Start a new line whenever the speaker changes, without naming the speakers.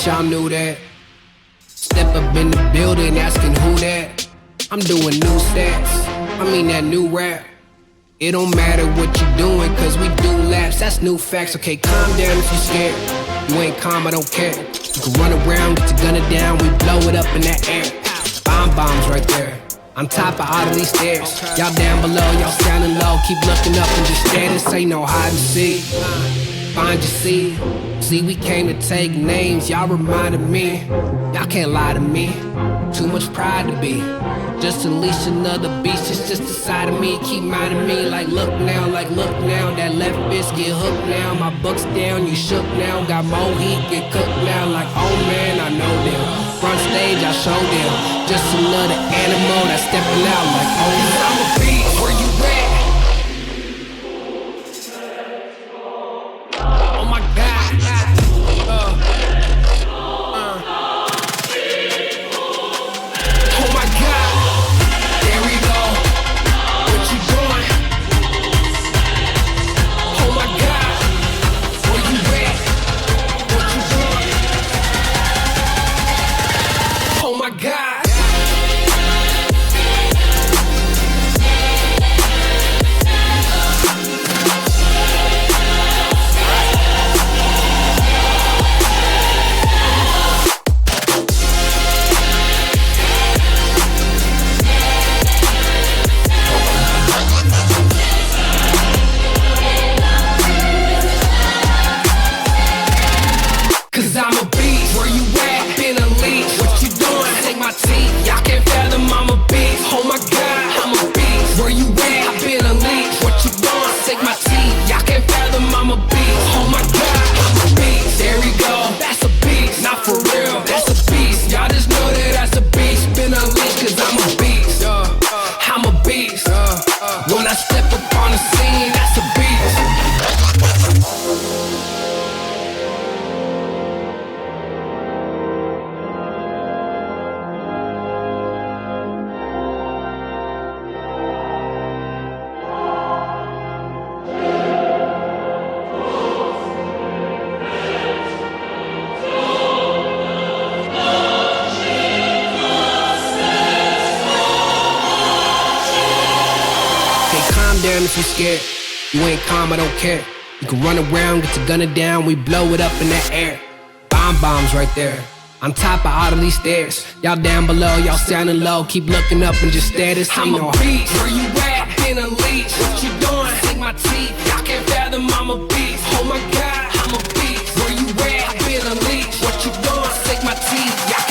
guess y'all knew that. Step up in the building asking who that. I'm doing new stats, I mean that new rap. It don't matter what you doing, cause we do laps, that's new facts. Okay, calm down if you scared. You ain't calm, I don't care. You can run around, get your gunner down, we blow it up in that air. Bombs right there. On top of all of these stairs. Y'all down below, y'all sounding low. Keep looking up and just stare. This ain't no hide and seek. Find your seat. See, we came to take names. Y'all reminded me. Y'all can't lie to me. Too much pride to be. Just unleash another beast. It's just a side of me. Keep minding me. Like look now, That left fist get hooked now. My buck's down, you shook now. Got more heat, get cooked now. Like oh man, I know them. Front stage, I show them. Just another animal that's stepping out like oh man. I'm a beast. Where you at? Oh my God. Oh my God. There we go. What you doing? Oh my God. Where you at? What you doing? Oh my God. Cause I'm a beast. Where you at? Been unleashed. What you doing? Take my teeth. Y'all can't fathom I'm a beast. Oh my God, I'm a beast. Where you at? I've been unleashed. What you doing? Take my teeth. Y'all can't fathom I'm a beast. Oh my God, I'm a beast. There we go. That's a beast. Not for real. That's a beast. Y'all just know that that's a beast. Been unleashed cause I'm a beast. I'm a beast. When I step up on the scene, that's a beast. Calm down if you scared. You ain't calm, I don't care. You can run around, get your gunner down, we blow it up in that air. Bombs right there. On top of all of these stairs. Y'all down below, y'all sounding low. Keep looking up and just stare. This ain't no beast. Where you at? Been unleashed. What you doing? Take my teeth. Y'all can't fathom I'm a beast. Oh my God, I'm a beast. Where you at? Been unleashed. What you doing? Take my teeth. Y'all